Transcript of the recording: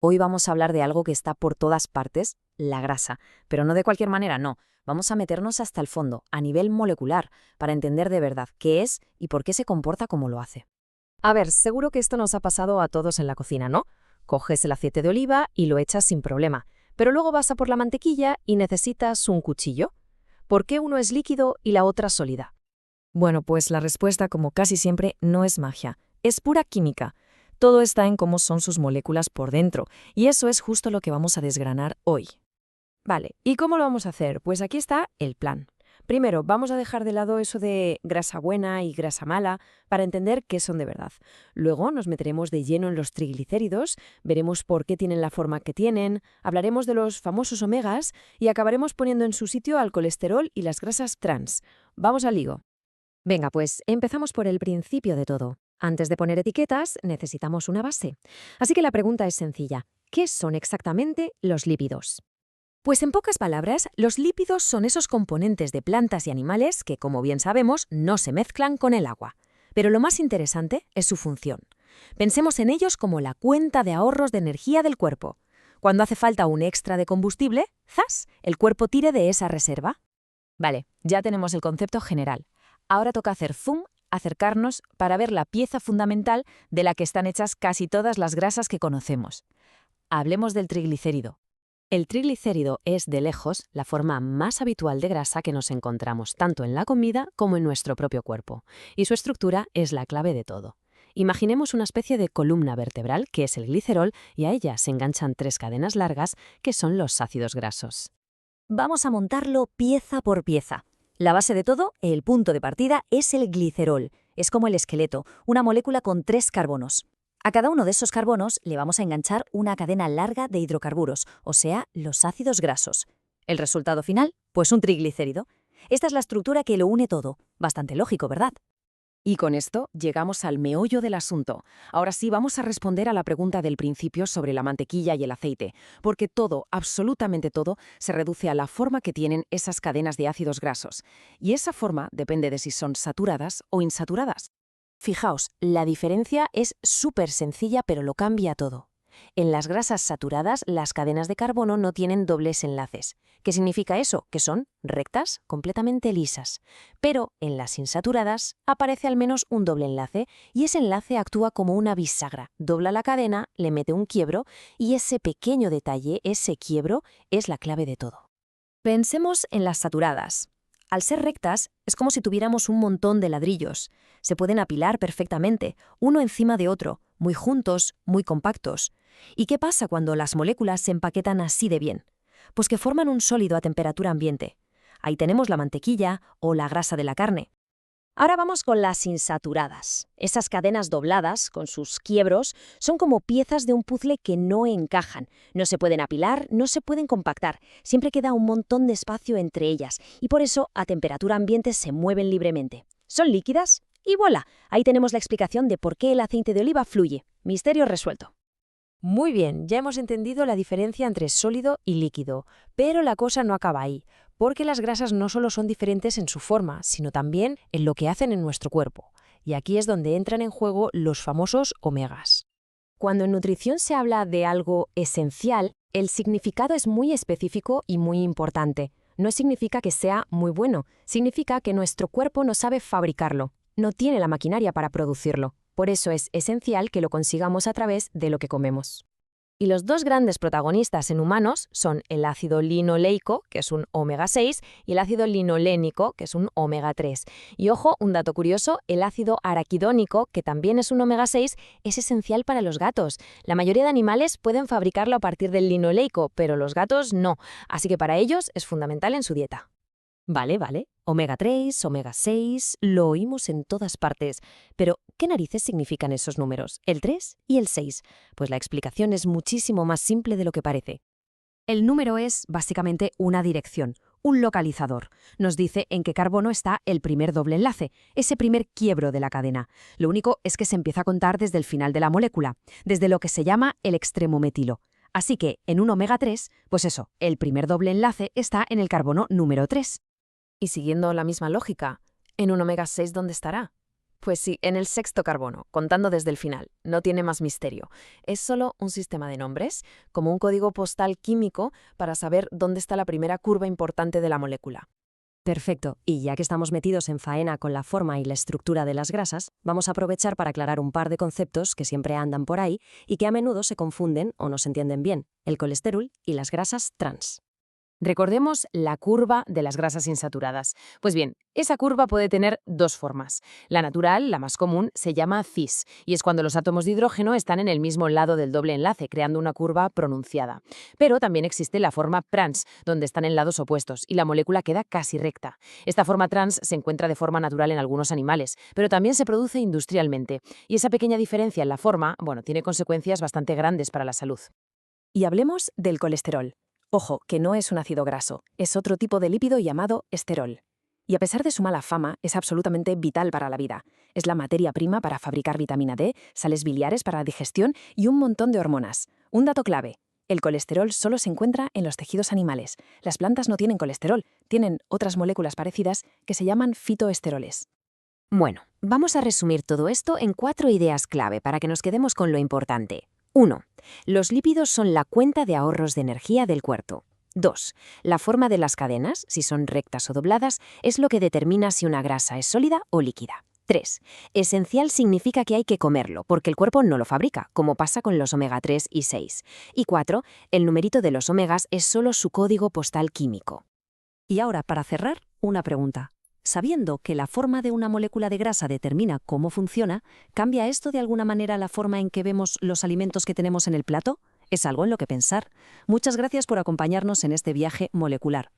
Hoy vamos a hablar de algo que está por todas partes, la grasa, pero no de cualquier manera, no. Vamos a meternos hasta el fondo, a nivel molecular, para entender de verdad qué es y por qué se comporta como lo hace. A ver, seguro que esto nos ha pasado a todos en la cocina, ¿no? Coges el aceite de oliva y lo echas sin problema, pero luego vas a por la mantequilla y necesitas un cuchillo. ¿Por qué uno es líquido y la otra sólida? Bueno, pues la respuesta, como casi siempre, no es magia, es pura química. Todo está en cómo son sus moléculas por dentro, y eso es justo lo que vamos a desgranar hoy. Vale, ¿y cómo lo vamos a hacer? Pues aquí está el plan. Primero, vamos a dejar de lado eso de grasa buena y grasa mala para entender qué son de verdad. Luego nos meteremos de lleno en los triglicéridos, veremos por qué tienen la forma que tienen, hablaremos de los famosos omegas y acabaremos poniendo en su sitio al colesterol y las grasas trans. Vamos al lío. Venga, pues empezamos por el principio de todo. Antes de poner etiquetas, necesitamos una base. Así que la pregunta es sencilla. ¿Qué son exactamente los lípidos? Pues en pocas palabras, los lípidos son esos componentes de plantas y animales que, como bien sabemos, no se mezclan con el agua. Pero lo más interesante es su función. Pensemos en ellos como la cuenta de ahorros de energía del cuerpo. Cuando hace falta un extra de combustible, ¡zas!, el cuerpo tire de esa reserva. Vale, ya tenemos el concepto general. Ahora toca hacer zoom, acercarnos para ver la pieza fundamental de la que están hechas casi todas las grasas que conocemos. Hablemos del triglicérido. El triglicérido es, de lejos, la forma más habitual de grasa que nos encontramos tanto en la comida como en nuestro propio cuerpo, y su estructura es la clave de todo. Imaginemos una especie de columna vertebral, que es el glicerol, y a ella se enganchan 3 cadenas largas, que son los ácidos grasos. Vamos a montarlo pieza por pieza. La base de todo, el punto de partida, es el glicerol. Es como el esqueleto, una molécula con 3 carbonos. A cada uno de esos carbonos le vamos a enganchar una cadena larga de hidrocarburos, o sea, los ácidos grasos. ¿El resultado final? Pues un triglicérido. Esta es la estructura que lo une todo. Bastante lógico, ¿verdad? Y con esto llegamos al meollo del asunto. Ahora sí vamos a responder a la pregunta del principio sobre la mantequilla y el aceite, porque todo, absolutamente todo, se reduce a la forma que tienen esas cadenas de ácidos grasos. Y esa forma depende de si son saturadas o insaturadas. Fijaos, la diferencia es súper sencilla, pero lo cambia todo. En las grasas saturadas, las cadenas de carbono no tienen dobles enlaces. ¿Qué significa eso? Que son rectas, completamente lisas. Pero en las insaturadas aparece al menos un doble enlace, y ese enlace actúa como una bisagra. Dobla la cadena, le mete un quiebro, y ese pequeño detalle, ese quiebro, es la clave de todo. Pensemos en las saturadas. Al ser rectas, es como si tuviéramos un montón de ladrillos. Se pueden apilar perfectamente, uno encima de otro, muy juntos, muy compactos. ¿Y qué pasa cuando las moléculas se empaquetan así de bien? Pues que forman un sólido a temperatura ambiente. Ahí tenemos la mantequilla o la grasa de la carne. Ahora vamos con las insaturadas. Esas cadenas dobladas, con sus quiebros, son como piezas de un puzzle que no encajan. No se pueden apilar, no se pueden compactar. Siempre queda un montón de espacio entre ellas y por eso a temperatura ambiente se mueven libremente. Son líquidas y ¡voilà! Ahí tenemos la explicación de por qué el aceite de oliva fluye. Misterio resuelto. Muy bien, ya hemos entendido la diferencia entre sólido y líquido, pero la cosa no acaba ahí, porque las grasas no solo son diferentes en su forma, sino también en lo que hacen en nuestro cuerpo. Y aquí es donde entran en juego los famosos omegas. Cuando en nutrición se habla de algo esencial, el significado es muy específico y muy importante. No significa que sea muy bueno, significa que nuestro cuerpo no sabe fabricarlo, no tiene la maquinaria para producirlo. Por eso es esencial que lo consigamos a través de lo que comemos. Y los 2 grandes protagonistas en humanos son el ácido linoleico, que es un omega 6, y el ácido linolénico, que es un omega 3. Y ojo, un dato curioso, el ácido araquidónico, que también es un omega 6, es esencial para los gatos. La mayoría de animales pueden fabricarlo a partir del linoleico, pero los gatos no, así que para ellos es fundamental en su dieta. Vale. Omega 3, omega 6, lo oímos en todas partes. Pero, ¿qué narices significan esos números, el 3 y el 6? Pues la explicación es muchísimo más simple de lo que parece. El número es, básicamente, una dirección, un localizador. Nos dice en qué carbono está el primer doble enlace, ese primer quiebro de la cadena. Lo único es que se empieza a contar desde el final de la molécula, desde lo que se llama el extremo metilo. Así que, en un omega 3, pues eso, el primer doble enlace está en el carbono número 3. Y siguiendo la misma lógica, ¿en un omega 6 dónde estará? Pues sí, en el sexto carbono, contando desde el final. No tiene más misterio. Es solo un sistema de nombres, como un código postal químico para saber dónde está la primera curva importante de la molécula. Perfecto, y ya que estamos metidos en faena con la forma y la estructura de las grasas, vamos a aprovechar para aclarar un par de conceptos que siempre andan por ahí y que a menudo se confunden o no se entienden bien: el colesterol y las grasas trans. Recordemos la curva de las grasas insaturadas. Pues bien, esa curva puede tener dos formas. La natural, la más común, se llama cis, y es cuando los átomos de hidrógeno están en el mismo lado del doble enlace, creando una curva pronunciada. Pero también existe la forma trans, donde están en lados opuestos, y la molécula queda casi recta. Esta forma trans se encuentra de forma natural en algunos animales, pero también se produce industrialmente, y esa pequeña diferencia en la forma, tiene consecuencias bastante grandes para la salud. Y hablemos del colesterol. Ojo, que no es un ácido graso, es otro tipo de lípido llamado esterol. Y a pesar de su mala fama, es absolutamente vital para la vida. Es la materia prima para fabricar vitamina D, sales biliares para la digestión y un montón de hormonas. Un dato clave: el colesterol solo se encuentra en los tejidos animales. Las plantas no tienen colesterol, tienen otras moléculas parecidas que se llaman fitoesteroles. Bueno, vamos a resumir todo esto en 4 ideas clave para que nos quedemos con lo importante. 1. Los lípidos son la cuenta de ahorros de energía del cuerpo. 2. La forma de las cadenas, si son rectas o dobladas, es lo que determina si una grasa es sólida o líquida. 3. Esencial significa que hay que comerlo, porque el cuerpo no lo fabrica, como pasa con los omega 3 y 6. Y 4. El numerito de los omegas es solo su código postal químico. Y ahora, para cerrar, una pregunta. Sabiendo que la forma de una molécula de grasa determina cómo funciona, ¿cambia esto de alguna manera la forma en que vemos los alimentos que tenemos en el plato? Es algo en lo que pensar. Muchas gracias por acompañarnos en este viaje molecular.